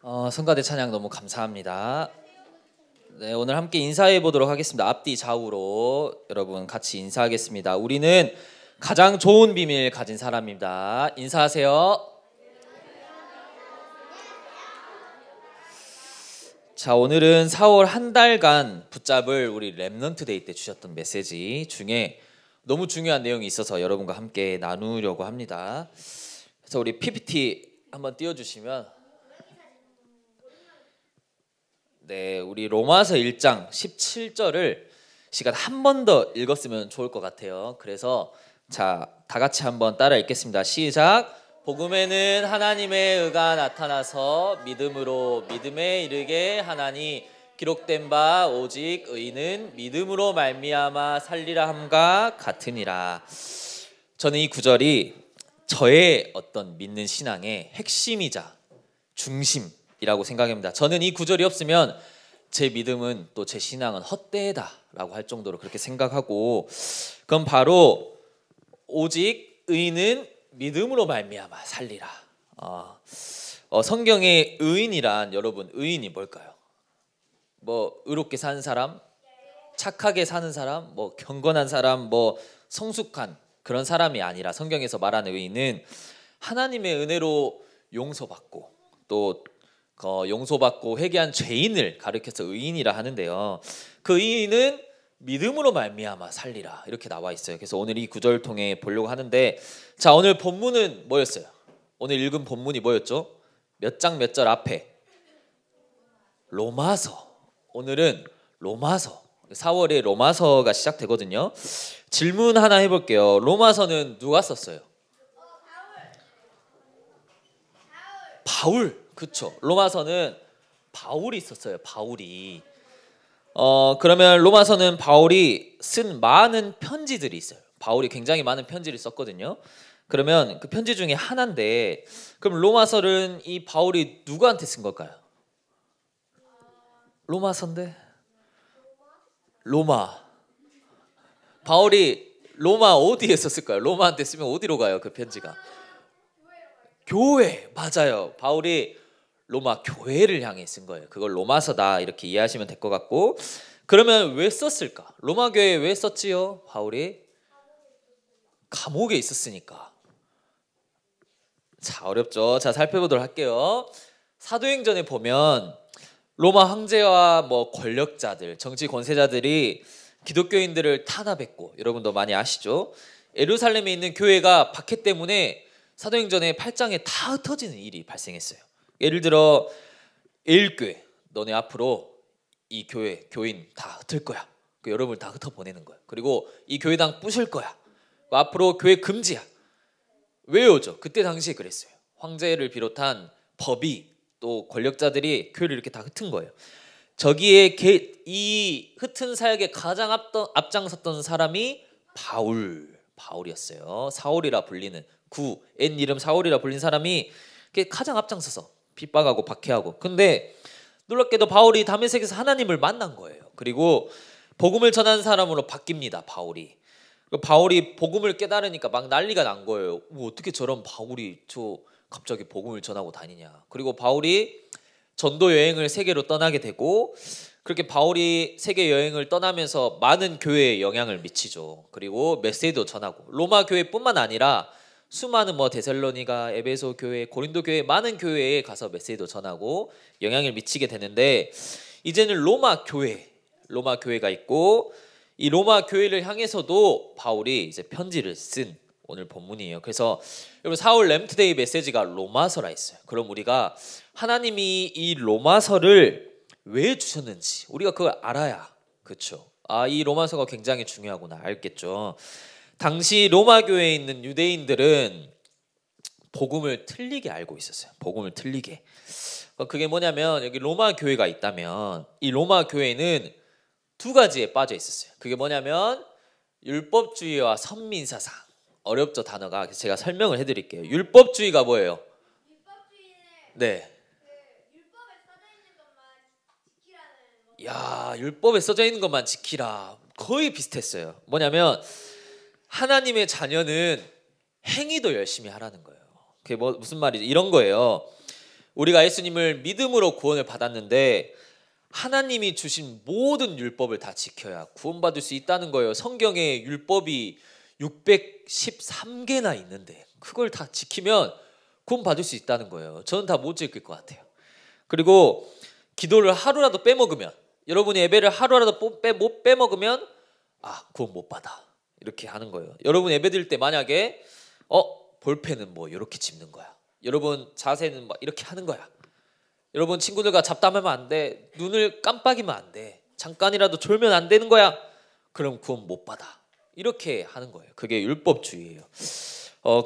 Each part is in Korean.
성가대 찬양 너무 감사합니다. 네, 오늘 함께 인사해 보도록 하겠습니다. 앞뒤 좌우로 여러분 같이 인사하겠습니다. 우리는 가장 좋은 비밀 가진 사람입니다. 인사하세요. 자, 오늘은 4월 한 달간 붙잡을 우리 렘넌트 데이 때 주셨던 메시지 중에 너무 중요한 내용이 있어서 여러분과 함께 나누려고 합니다. 그래서 우리 PPT 한번 띄워주시면, 네, 우리 로마서 1장 17절을 시간 한 번 더 읽었으면 좋을 것 같아요. 그래서 자, 다 같이 한번 따라 읽겠습니다. 시작. 복음에는 하나님의 의가 나타나서 믿음으로 믿음에 이르게 하나니 기록된 바 오직 의는 믿음으로 말미암아 살리라 함과 같으니라. 저는 이 구절이 저의 어떤 믿는 신앙의 핵심이자 중심이라고 생각합니다. 저는 이 구절이 없으면 제 믿음은 또 제 신앙은 헛되다라고 할 정도로 그렇게 생각하고, 그건 바로 오직 의는 믿음으로 말미암아 살리라. 성경의 의인이란, 여러분, 의인이 뭘까요? 뭐 의롭게 사는 사람, 착하게 사는 사람, 뭐 경건한 사람, 뭐 성숙한 그런 사람이 아니라, 성경에서 말하는 의인은 하나님의 은혜로 용서받고 또 용서받고 회개한 죄인을 가리켜서 의인이라 하는데요. 그 의인은 믿음으로 말미암아 살리라, 이렇게 나와 있어요. 그래서 오늘 이 구절을 통해 보려고 하는데, 자, 오늘 본문은 뭐였어요? 오늘 읽은 본문이 뭐였죠? 몇 장 몇 절 앞에? 로마서. 오늘은 로마서, 4월에 로마서가 시작되거든요. 질문 하나 해볼게요. 로마서는 누가 썼어요? 바울. 그쵸. 로마서는 바울이 썼어요. 바울이. 그러면 로마서는 바울이 쓴 많은 편지들이 있어요. 바울이 굉장히 많은 편지를 썼거든요. 그러면 그 편지 중에 하나인데, 그럼 로마서는 이 바울이 누구한테 쓴 걸까요? 로마서인데? 로마. 바울이 로마 어디에 썼을까요? 로마한테 쓰면 어디로 가요? 그 편지가? 교회. 맞아요. 바울이 로마 교회를 향해 쓴 거예요. 그걸 로마서다, 이렇게 이해하시면 될 것 같고, 그러면 왜 썼을까? 로마 교회에 왜 썼지요? 바울이 감옥에 있었으니까. 자, 어렵죠. 자, 살펴보도록 할게요. 사도행전에 보면 로마 황제와 뭐 권력자들, 정치 권세자들이 기독교인들을 탄압했고, 여러분도 많이 아시죠? 예루살렘에 있는 교회가 박해 때문에 사도행전의 8장에 다 흩어지는 일이 발생했어요. 예를 들어 예일교회, 너네 앞으로 이 교회 교인 다 흩을 거야. 여러분을 다 흩어보내는 거야. 그리고 이 교회당 부실 거야. 앞으로 교회 금지야. 왜 오죠? 그때 당시에 그랬어요. 황제를 비롯한 법이, 또 권력자들이 교회를 이렇게 다 흩은 거예요. 저기에 이 흩은 사역에 가장 앞장섰던 사람이 바울이었어요. 사울이라 불리는, N 이름 사울이라 불린 사람이 가장 앞장서서 핍박하고 박해하고. 근데 놀랍게도 바울이 다메섹에서 하나님을 만난 거예요. 그리고 복음을 전하는 사람으로 바뀝니다. 바울이 복음을 깨달으니까 막 난리가 난 거예요. 어떻게 저런 바울이 갑자기 복음을 전하고 다니냐. 그리고 바울이 전도 여행을 세계로 떠나게 되고, 그렇게 바울이 세계 여행을 떠나면서 많은 교회에 영향을 미치죠. 그리고 메시지도 전하고, 로마 교회뿐만 아니라 수많은 데살로니가, 에베소 교회, 고린도 교회, 많은 교회에 가서 메시지도 전하고 영향을 미치게 되는데, 이제는 로마 교회가 있고, 이 로마 교회를 향해서도 바울이 이제 편지를 쓴 오늘 본문이에요. 그래서 여러분, 4월 렘트데이 메시지가 로마서라 했어요. 그럼 우리가 하나님이 이 로마서를 왜 주셨는지 우리가 그걸 알아야, 그렇죠? 이 로마서가 굉장히 중요하구나 알겠죠. 당시 로마 교회에 있는 유대인들은 복음을 틀리게 알고 있었어요. 복음을 틀리게. 그게 뭐냐면, 여기 로마 교회가 있다면 이 로마 교회는 두 가지에 빠져 있었어요. 그게 뭐냐면 율법주의와 선민사상. 어렵죠, 단어가. 그래서 제가 설명을 해드릴게요. 율법주의가 뭐예요? 네. 율법에 써져 있는 것만 지키라는. 야, 율법에 써져 있는 것만 지키라. 거의 비슷했어요. 뭐냐면 하나님의 자녀는 행위도 열심히 하라는 거예요. 그게 무슨 말이죠? 이런 거예요. 우리가 예수님을 믿음으로 구원을 받았는데 하나님이 주신 모든 율법을 다 지켜야 구원받을 수 있다는 거예요. 성경에 율법이 613개나 있는데 그걸 다 지키면 구원받을 수 있다는 거예요. 저는 다 못 지킬 것 같아요. 그리고 기도를 하루라도 빼먹으면, 여러분이 예배를 하루라도 못 빼먹으면 구원 못 받아, 이렇게 하는 거예요. 여러분 예배 드릴 때 만약에 볼펜은 뭐 이렇게 짚는 거야, 여러분 자세는 막 이렇게 하는 거야, 여러분 친구들과 잡담하면 안 돼, 눈을 깜빡이면 안 돼, 잠깐이라도 졸면 안 되는 거야, 그럼 구원 못 받아, 이렇게 하는 거예요. 그게 율법주의예요.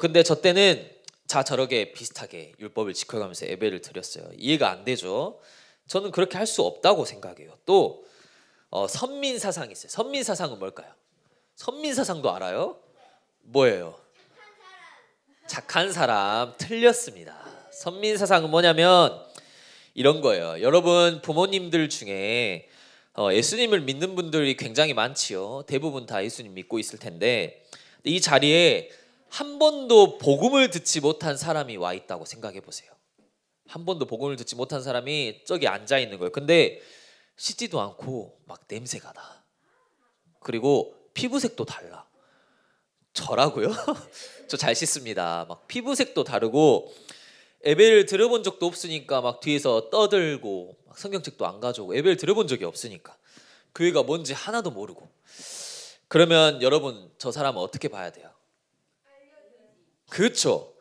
근데 저 때는 저렇게 비슷하게 율법을 지켜가면서 예배를 드렸어요. 이해가 안 되죠. 저는 그렇게 할 수 없다고 생각해요. 또 선민사상이 있어요. 선민사상은 뭘까요? 선민사상도 알아요? 뭐예요? 착한 사람. 틀렸습니다. 선민사상은 뭐냐면 이런 거예요. 여러분 부모님들 중에 예수님을 믿는 분들이 굉장히 많지요. 대부분 다 예수님 믿고 있을 텐데 이 자리에 한 번도 복음을 듣지 못한 사람이 와 있다고 생각해 보세요. 한 번도 복음을 듣지 못한 사람이 저기 앉아 있는 거예요. 근데 씻지도 않고 막 냄새가 나. 그리고 피부색도 달라. 저라고요? 저 잘 씻습니다. 막 피부색도 다르고 예배를 들어본 적도 없으니까 막 뒤에서 떠들고 막 성경책도 안 가져오고, 예배를 들어본 적이 없으니까 교회가 뭔지 하나도 모르고. 그러면 여러분 저 사람은 어떻게 봐야 돼요? 그렇죠.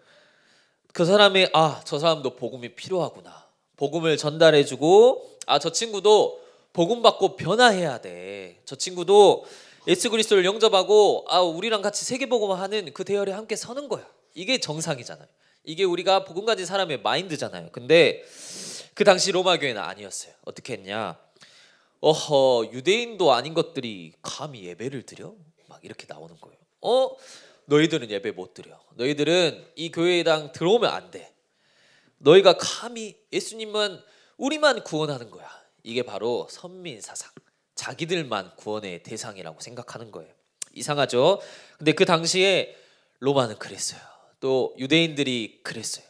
그 사람이 저 사람도 복음이 필요하구나, 복음을 전달해주고 저 친구도 복음 받고 변화해야 돼, 저 친구도 예수 그리스도를 영접하고 우리랑 같이 세계복음화하는 그 대열에 함께 서는 거야. 이게 정상이잖아요. 이게 우리가 복음 가진 사람의 마인드잖아요. 근데 그 당시 로마 교회는 아니었어요. 어떻게 했냐? 유대인도 아닌 것들이 감히 예배를 드려? 막 이렇게 나오는 거예요. 너희들은 예배 못 드려. 너희들은 이 교회당 들어오면 안 돼. 너희가 감히 예수님만, 우리만 구원하는 거야. 이게 바로 선민사상. 자기들만 구원의 대상이라고 생각하는 거예요. 이상하죠? 근데 그 당시에 로마는 그랬어요. 또 유대인들이 그랬어요.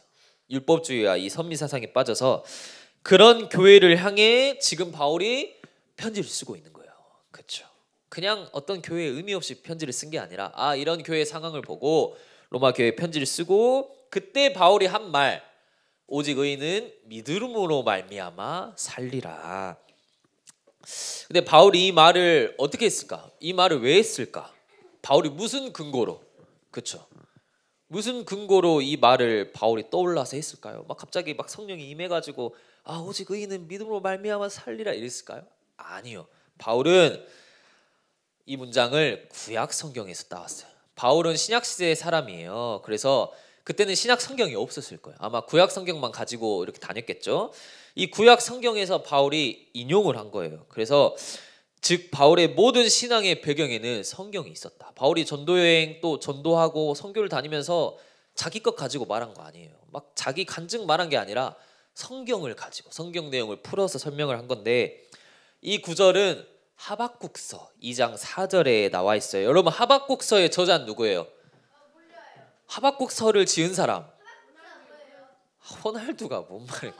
율법주의와 이 선민사상에 빠져서 그런 교회를 향해 지금 바울이 편지를 쓰고 있는 거예요. 그렇죠? 그냥 어떤 교회에 의미 없이 편지를 쓴 게 아니라 이런 교회 상황을 보고 로마 교회에 편지를 쓰고, 그때 바울이 한 말, 오직 의인은 믿음으로 말미암아 살리라. 근데 바울이 이 말을 어떻게 했을까? 이 말을 왜 했을까? 바울이 무슨 근거로? 그렇죠? 무슨 근거로 이 말을 바울이 떠올라서 했을까요? 막 갑자기 막 성령이 임해가지고 오직 의인은 믿음으로 말미암아 살리라 이랬을까요? 아니요. 바울은 이 문장을 구약 성경에서 따왔어요. 바울은 신약 시대의 사람이에요. 그래서 그때는 신약 성경이 없었을 거예요. 아마 구약 성경만 가지고 이렇게 다녔겠죠. 이 구약 성경에서 바울이 인용을 한 거예요. 그래서 즉 바울의 모든 신앙의 배경에는 성경이 있었다. 바울이 전도여행 또 전도하고 선교를 다니면서 자기 것 가지고 말한 거 아니에요. 막 자기 간증 말한 게 아니라 성경을 가지고 성경 내용을 풀어서 설명을 한 건데, 이 구절은 하박국서 2장 4절에 나와 있어요. 여러분 하박국서의 저자는 누구예요? 하박국서를 지은 사람. 호날두가 뭔 말이고.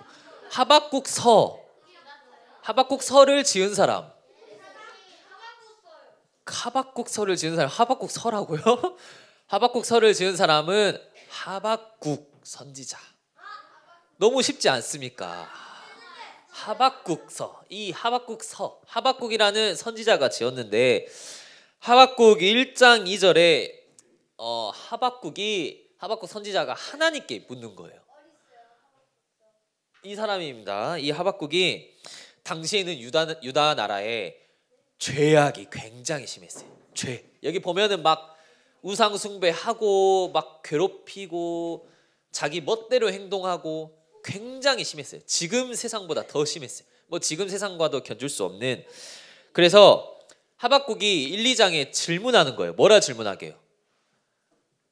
하박국서를 지은 사람. 하박국서를 지은 사람. 하박국서라고요? 하박국서를 지은 사람은 하박국 선지자. 너무 쉽지 않습니까? 하박국서, 이 하박국서, 하박국이라는 선지자가 지었는데 하박국 1장 2절에 하박국 선지자가 하나님께 묻는 거예요. 이 사람입니다. 이 하박국이 당시에는 유다 나라에 죄악이 굉장히 심했어요. 여기 보면은 막 우상 숭배하고 막 괴롭히고 자기 멋대로 행동하고 굉장히 심했어요. 지금 세상보다 더 심했어요. 뭐 지금 세상과도 견줄 수 없는. 그래서 하박국이 1, 2장에 질문하는 거예요. 뭐라 질문하게요?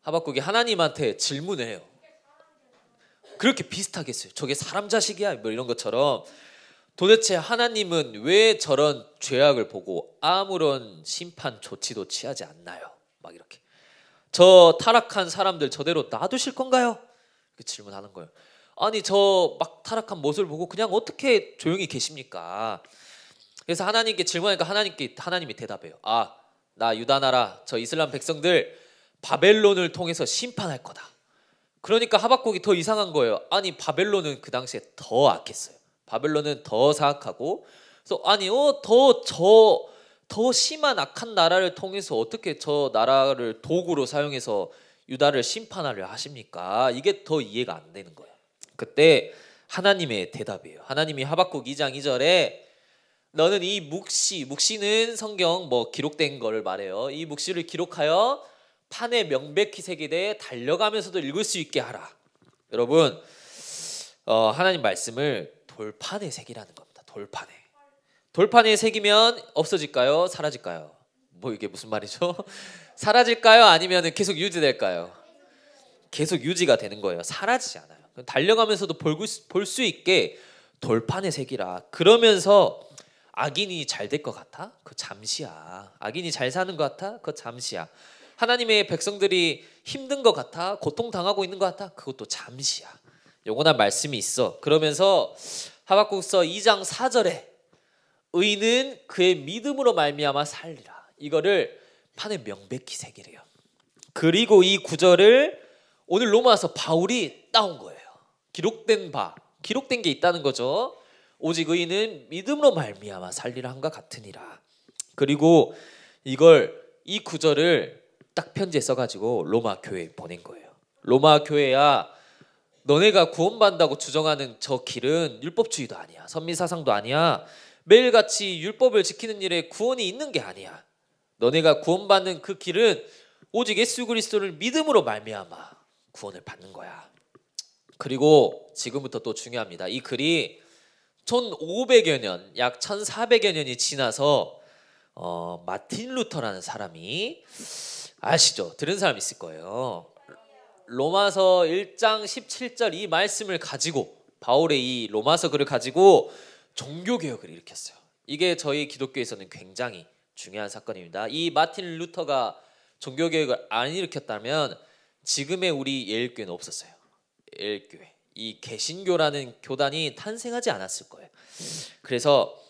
하박국이 하나님한테 질문을 해요. 그렇게 비슷하겠어요. 저게 사람 자식이야? 뭐 이런 것처럼. 도대체 하나님은 왜 저런 죄악을 보고 아무런 심판 조치도 취하지 않나요? 막 이렇게. 저 타락한 사람들 저대로 놔두실 건가요? 이렇게 질문하는 거예요. 아니 저 막 타락한 모습을 보고 그냥 어떻게 조용히 계십니까? 그래서 하나님께 질문하니까 하나님이 대답해요. 아, 나 유다 나라 저 이슬람 백성들 바벨론을 통해서 심판할 거다. 그러니까 하박국이 더 이상한 거예요. 아니 바벨론은 그 당시에 더 악했어요. 바벨론은 더 사악하고, 그래서 아니 더 심한 악한 나라를 통해서 어떻게 저 나라를 도구로 사용해서 유다를 심판하려 하십니까? 이게 더 이해가 안 되는 거예요. 그때 하나님의 대답이에요. 하나님이 하박국 2장 2절에 너는 이 묵시는 성경 뭐 기록된 거를 말해요. 이 묵시를 기록하여 판에 명백히 새기되 달려가면서도 읽을 수 있게 하라. 여러분, 하나님 말씀을 돌판에 새기라는 겁니다. 돌판에 새기면 없어질까요? 사라질까요? 뭐 이게 무슨 말이죠? 사라질까요? 아니면 계속 유지될까요? 계속 유지가 되는 거예요. 사라지지 않아요. 달려가면서도 볼 수 있게 돌판에 새기라. 그러면서 악인이 잘 될 것 같아? 그거 잠시야. 악인이 잘 사는 것 같아? 그거 잠시야. 하나님의 백성들이 힘든 것 같아? 고통당하고 있는 것 같아? 그것도 잠시야. 영원한 말씀이 있어. 그러면서 하박국서 2장 4절에 의인은 그의 믿음으로 말미암아 살리라. 이거를 판에 명백히 새기래요. 그리고 이 구절을 오늘 로마서 바울이 따온 거예요. 기록된 게 있다는 거죠. 오직 의인은 믿음으로 말미암아 살리라 함과 같으니라. 그리고 이 구절을 딱 편지에 써가지고 로마 교회에 보낸 거예요. 로마 교회야, 너네가 구원받는다고 주장하는 저 길은 율법주의도 아니야. 선민사상도 아니야. 매일같이 율법을 지키는 일에 구원이 있는 게 아니야. 너네가 구원받는 그 길은 오직 예수 그리스도를 믿음으로 말미암아 구원을 받는 거야. 그리고 지금부터 또 중요합니다. 이 글이 1500여 년, 약 1400여 년이 지나서 마틴 루터라는 사람이, 아시죠? 들은 사람 있을 거예요. 로마서 1장 17절 이 말씀을 가지고, 바울의 이 로마서 글을 가지고 종교개혁을 일으켰어요. 이게 저희 기독교에서는 굉장히 중요한 사건입니다. 이 마틴 루터가 종교개혁을 안 일으켰다면 지금의 우리 예일교회는 없었어요. 예일교회, 이 개신교라는 교단이 탄생하지 않았을 거예요. 그래서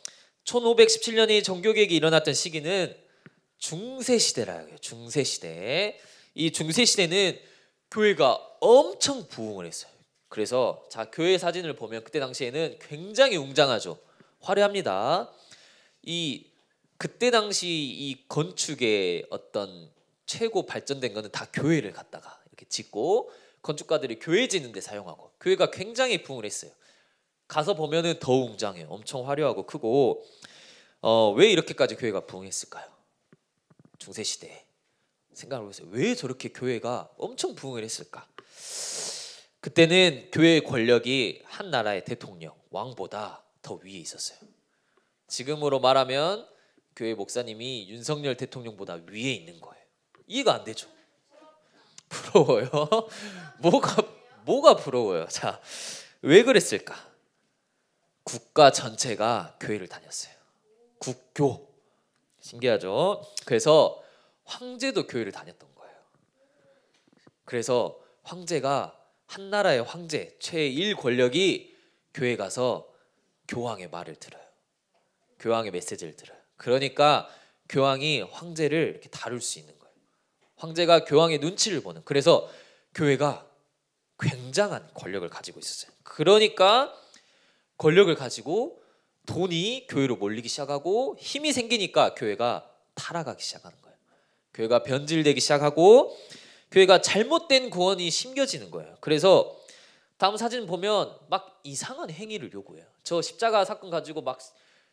1517년에 종교개혁이 일어났던 시기는 중세시대라 해요. 중세시대. 이 중세시대는 교회가 엄청 부흥을 했어요. 그래서 자, 교회 사진을 보면 그때 당시에는 굉장히 웅장하죠. 화려합니다. 그때 당시 이 건축의 어떤 최고 발전된 거는 다 교회를 갖다가 이렇게 짓고 건축가들이 교회 짓는 데 사용하고, 교회가 굉장히 부흥을 했어요. 가서 보면은 더 웅장해요. 엄청 화려하고 크고. 왜 이렇게까지 교회가 부흥했을까요? 중세시대에 생각을 해보세요. 왜 저렇게 교회가 엄청 부흥을 했을까? 그때는 교회의 권력이 한 나라의 대통령, 왕보다 더 위에 있었어요. 지금으로 말하면 교회 목사님이 윤석열 대통령보다 위에 있는 거예요. 이해가 안 되죠? 부러워요? 뭐가 부러워요? 자, 왜 그랬을까? 국가 전체가 교회를 다녔어요. 국교. 신기하죠? 그래서 황제도 교회를 다녔던 거예요. 그래서 황제가, 한 나라의 황제 최일 권력이 교회 가서 교황의 말을 들어요. 교황의 메시지를 들어요. 그러니까 교황이 황제를 이렇게 다룰 수 있는 거예요. 황제가 교황의 눈치를 보는. 그래서 교회가 굉장한 권력을 가지고 있었어요. 그러니까 권력을 가지고 돈이 교회로 몰리기 시작하고 힘이 생기니까 교회가 타락하기 시작하는 거예요. 교회가 변질되기 시작하고 교회가 잘못된 구원이 심겨지는 거예요. 그래서 다음 사진 보면 막 이상한 행위를 요구해요. 저 십자가 사건 가지고 막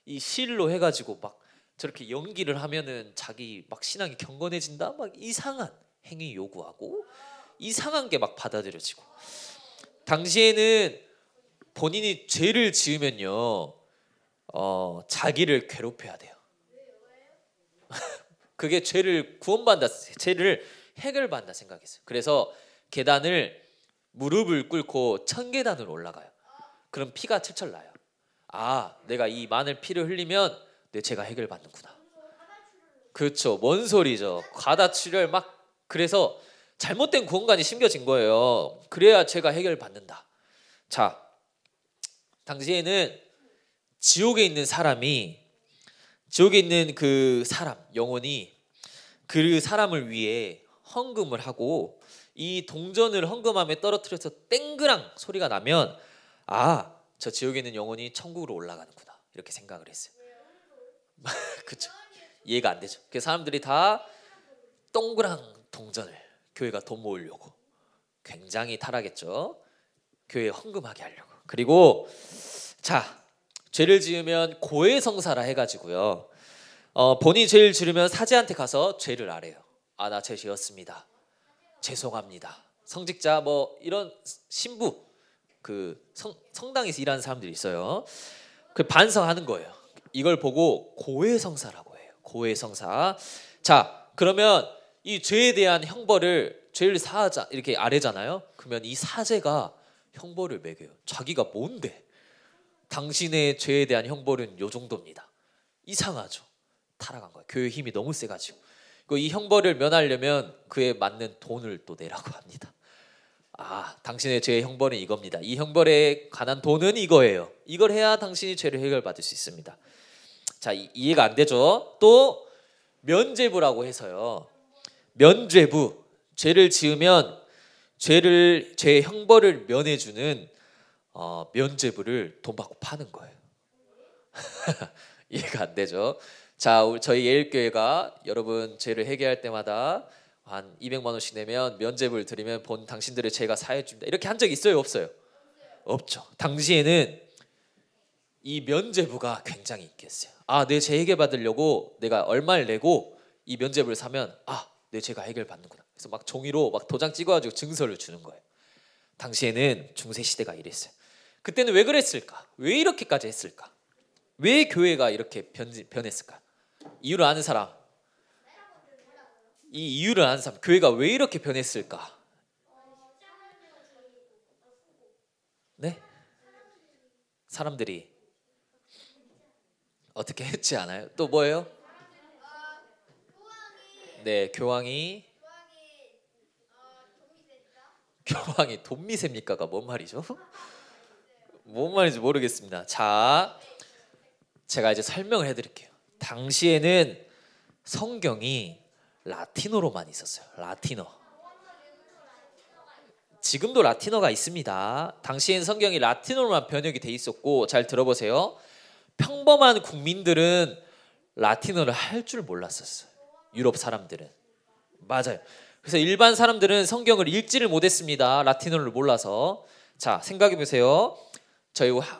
이 실로 해가지고 막 저렇게 연기를 하면은 자기 막 신앙이 경건해진다, 막 이상한 행위 요구하고 이상한 게 막 받아들여지고. 당시에는 본인이 죄를 지으면요, 자기를 괴롭혀야 돼요. 그게 죄를 해결받는다 생각했어요. 그래서 계단을 무릎을 꿇고 1000계단을 올라가요. 그럼 피가 철철 나요. 아, 내가 이 많은 피를 흘리면 내 죄가 해결받는구나. 그렇죠. 뭔 소리죠. 과다출혈 막. 그래서 잘못된 구원관이 심겨진 거예요. 그래야 죄가 해결받는다. 자, 당시에는 지옥에 있는 사람이 지옥에 있는 그 사람 영혼이 그 사람을 위해 헌금을 하고 이 동전을 헌금함에 떨어뜨려서 땡그랑 소리가 나면 아, 저 지옥에 있는 영혼이 천국으로 올라가는구나 이렇게 생각을 했어요. 그렇죠? 이해가 안 되죠. 그 사람들이 다 동그랑 동전을 교회가 돈 모으려고 굉장히 타락했죠. 교회에 헌금하게 하려고. 그리고 자, 죄를 지으면 고해성사라 해가지고요. 본인이 죄를 지으면 사제한테 가서 죄를 아래요. 아, 나 죄 지었습니다. 죄송합니다. 성직자 뭐 이런 신부 그 성당에서 일하는 사람들이 있어요. 그 반성하는 거예요. 이걸 보고 고해성사라고 해요. 고해성사. 자, 그러면 이 죄에 대한 형벌을 죄를 사하자 이렇게 아래잖아요. 그러면 이 사제가 형벌을 매겨요. 자기가 뭔데? 당신의 죄에 대한 형벌은 요 정도입니다. 이상하죠. 타락한 거예요. 교회 힘이 너무 세가지고. 이 형벌을 면하려면 그에 맞는 돈을 또 내라고 합니다. 아, 당신의 죄의 형벌은 이겁니다. 이 형벌에 관한 돈은 이거예요. 이걸 해야 당신이 죄를 해결받을 수 있습니다. 자, 이해가 안 되죠? 또 면죄부라고 해서요. 면죄부, 죄를 지으면 죄의 형벌을 면해주는 면죄부를 돈 받고 파는 거예요. 이해가 안 되죠? 자, 저희 예일교회가 여러분 죄를 해결할 때마다 한 200만 원씩 내면 면죄부를 드리면 본 당신들의 죄가 사해 줍니다. 이렇게 한 적 있어요, 없어요? 없죠. 당시에는 이 면죄부가 굉장히 있겠어요. 아, 내 죄 해결 받으려고 내가 얼마를 내고 이 면죄부를 사면 아, 내 죄가 해결 받는구나. 그래서 막 종이로 막 도장 찍어가지고 증서를 주는 거예요. 당시에는 중세 시대가 이랬어요. 그때는 왜 그랬을까? 왜 이렇게까지 했을까? 왜 교회가 이렇게 변했을까? 이유를 아는 사람? 이 이유를 아는 사람, 교회가 왜 이렇게 변했을까? 네? 사람들이 어떻게 했지 않아요? 또 뭐예요? 네, 교황이 돈 미셉니까가 뭔 말이죠? 뭔 말인지 모르겠습니다. 자, 제가 이제 설명을 해드릴게요. 당시에는 성경이 라틴어로만 있었어요. 라틴어. 지금도 라틴어가 있습니다. 당시엔 성경이 라틴어로만 번역이 돼 있었고, 잘 들어보세요. 평범한 국민들은 라틴어를 할 줄 몰랐었어요. 유럽 사람들은. 맞아요. 그래서 일반 사람들은 성경을 읽지를 못했습니다. 라틴어를 몰라서. 자, 생각해 보세요.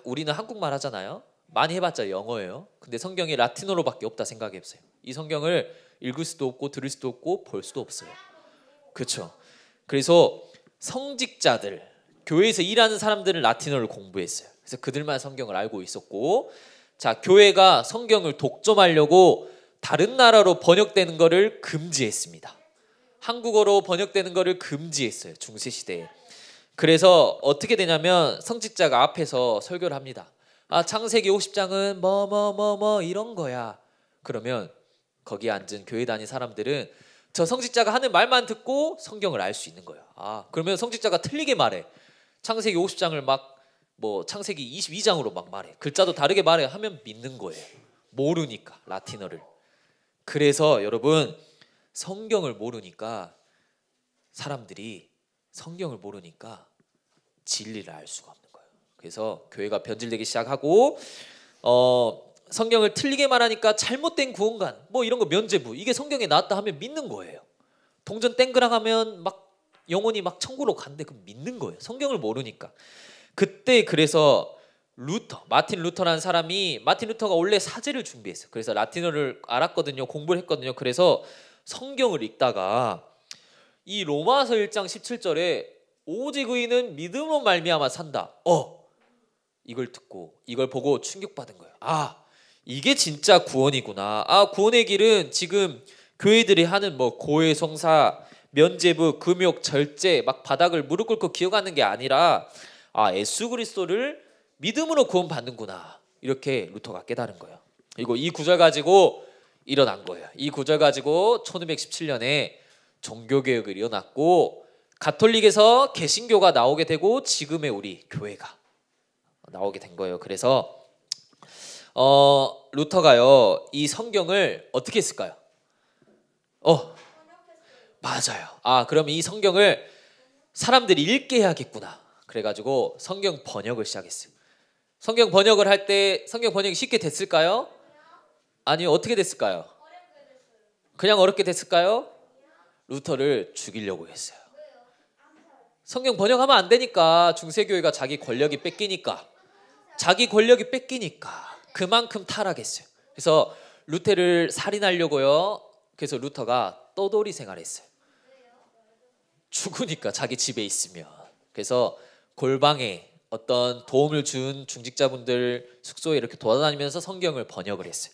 우리는 한국말 하잖아요. 많이 해봤자 영어예요. 근데 성경이 라틴어로밖에 없다 생각해 보세요. 이 성경을 읽을 수도 없고 들을 수도 없고 볼 수도 없어요. 그렇죠? 그래서 성직자들, 교회에서 일하는 사람들은 라틴어를 공부했어요. 그래서 그들만 성경을 알고 있었고, 자, 교회가 성경을 독점하려고 다른 나라로 번역되는 것을 금지했습니다. 한국어로 번역되는 것을 금지했어요. 중세 시대에. 그래서 어떻게 되냐면 성직자가 앞에서 설교를 합니다. 아, 창세기 50장은 뭐 이런 거야. 그러면 거기에 앉은 교회 다닌 사람들은 저 성직자가 하는 말만 듣고 성경을 알 수 있는 거예요. 아, 그러면 성직자가 틀리게 말해. 창세기 50장을 창세기 22장으로 막 말해. 글자도 다르게 말해 하면 믿는 거예요. 모르니까 라틴어를. 그래서 여러분, 성경을 모르니까 진리를 알 수가 없는 거예요. 그래서 교회가 변질되기 시작하고 성경을 틀리게 말하니까 잘못된 구원관 뭐 이런 거 면죄부 이게 성경에 나왔다 하면 믿는 거예요. 동전 땡그랑 하면 막 영혼이 막 천국으로 간대. 그럼 믿는 거예요. 성경을 모르니까. 그때 그래서 마틴 루터라는 사람이, 마틴 루터가 원래 사제를 준비했어요. 그래서 라틴어를 알았거든요. 공부를 했거든요. 그래서 성경을 읽다가 이 로마서 1장 17절에 오직 의인은 믿음으로 말미암아 산다. 이걸 듣고 이걸 보고 충격받은 거예요. 아, 이게 진짜 구원이구나. 아, 구원의 길은 지금 교회들이 하는 뭐 고해성사, 면죄부, 금욕, 절제 막 바닥을 무릎 꿇고 기어가는 게 아니라 아, 예수 그리스도를 믿음으로 구원받는구나. 이렇게 루터가 깨달은 거예요. 그리고 이 구절 가지고 일어난 거예요. 이 구절 가지고 1217년에 종교개혁을 일어났고 가톨릭에서 개신교가 나오게 되고 지금의 우리 교회가 나오게 된 거예요. 그래서 루터가요 이 성경을 어떻게 했을까요? 맞아요. 그럼 이 성경을 사람들이 읽게 해야겠구나. 그래가지고 성경 번역을 시작했어요. 성경 번역을 할 때 성경 번역이 쉽게 됐을까요? 아니요, 어떻게 됐을까요? 그냥 어렵게 됐을까요? 루터를 죽이려고 했어요. 성경 번역하면 안 되니까. 중세교회가 자기 권력이 뺏기니까 그만큼 타락했어요. 그래서 루터를 살인하려고요. 그래서 루터가 떠돌이 생활했어요. 죽으니까 자기 집에 있으면. 그래서 골방에 어떤 도움을 준 중직자분들 숙소에 이렇게 돌아다니면서 성경을 번역을 했어요.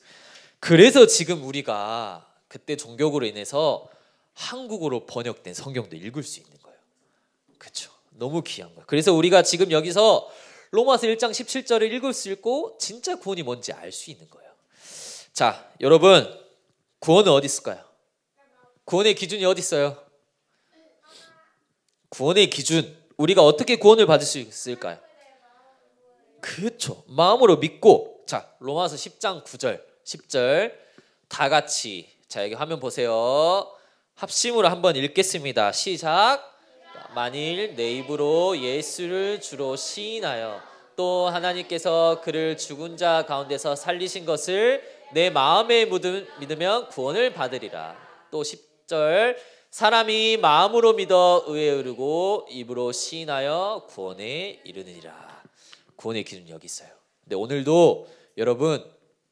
그래서 지금 우리가 그때 종교구로 인해서 한국어로 번역된 성경도 읽을 수 있는 거예요. 그렇죠? 너무 귀한 거예요. 그래서 우리가 지금 여기서 로마서 1장 17절을 읽을 수 있고 진짜 구원이 뭔지 알 수 있는 거예요. 자, 여러분, 구원은 어디 있을까요? 구원의 기준이 어디 있어요? 구원의 기준, 우리가 어떻게 구원을 받을 수 있을까요? 그렇죠. 마음으로 믿고. 자, 로마서 10장 9절 10절 다 같이, 자 여기 화면 보세요. 합심으로 한번 읽겠습니다. 시작. 만일 내 입으로 예수를 주로 시인하여 또 하나님께서 그를 죽은 자 가운데서 살리신 것을 내 마음에 믿으면 구원을 받으리라. 또 10절 사람이 마음으로 믿어 의에 이르고 입으로 시인하여 구원에 이르느니라. 구원의 기준이 여기 있어요. 근데 오늘도 여러분,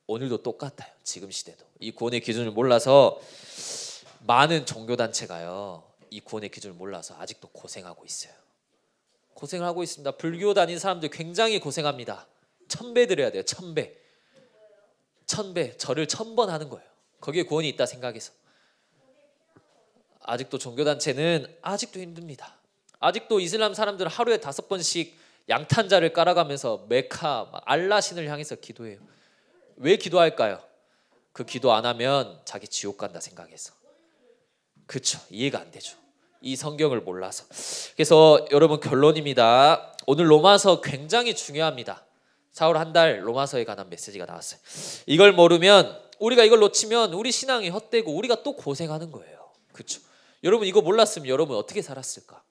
오늘도 똑같아요. 지금 시대도 이 구원의 기준을 몰라서 많은 종교단체가요 이 구원의 기준을 몰라서 아직도 고생하고 있어요. 고생을 하고 있습니다. 불교 다닌 사람들 굉장히 고생합니다. 1000배 드려야 돼요. 1000배. 절을 1000번 하는 거예요. 거기에 구원이 있다 생각해서. 아직도 종교단체는 아직도 힘듭니다. 아직도 이슬람 사람들은 하루에 5번씩 양탄자를 깔아가면서 메카 알라 신을 향해서 기도해요. 왜 기도할까요? 그 기도 안 하면 자기 지옥 간다 생각해서. 그렇죠. 이해가 안 되죠. 이 성경을 몰라서. 그래서 여러분, 결론입니다. 오늘 로마서 굉장히 중요합니다. 4월 한 달 로마서에 관한 메시지가 나왔어요. 이걸 모르면, 우리가 이걸 놓치면 우리 신앙이 헛되고 우리가 또 고생하는 거예요. 그렇죠. 여러분, 이거 몰랐으면 여러분 어떻게 살았을까?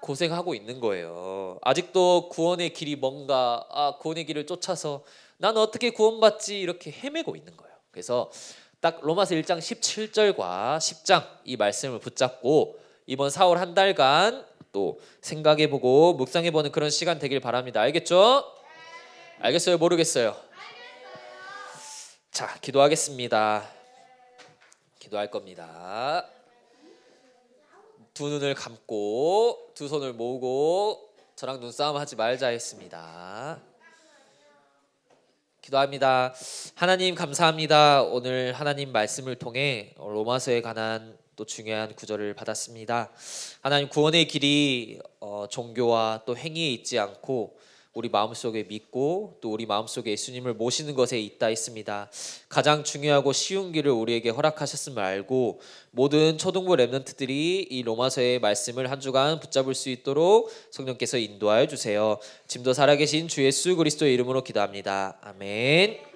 고생하고 있는 거예요. 아직도 구원의 길이 뭔가, 구원의 길을 쫓아서 나는 어떻게 구원받지, 이렇게 헤매고 있는 거예요. 그래서 딱 로마서 1장 17절과 10장 이 말씀을 붙잡고 이번 4월 한 달간 또 생각해보고 묵상해보는 그런 시간 되길 바랍니다. 알겠죠? 알겠어요? 모르겠어요? 자, 기도하겠습니다. 기도할 겁니다. 두 눈을 감고 두 손을 모으고 저랑 눈싸움 하지 말자 했습니다. 기도합니다. 하나님, 감사합니다. 오늘 하나님 말씀을 통해 로마서에 관한 또 중요한 구절을 받았습니다. 하나님, 구원의 길이 종교와 또 행위에 있지 않고 우리 마음속에 믿고 또 우리 마음속에 예수님을 모시는 것에 있다 했습니다. 가장 중요하고 쉬운 길을 우리에게 허락하셨음을 알고 모든 초등부 랩런트들이 이 로마서의 말씀을 한 주간 붙잡을 수 있도록 성령께서 인도하여 주세요. 지금도 살아계신 주 예수 그리스도의 이름으로 기도합니다. 아멘.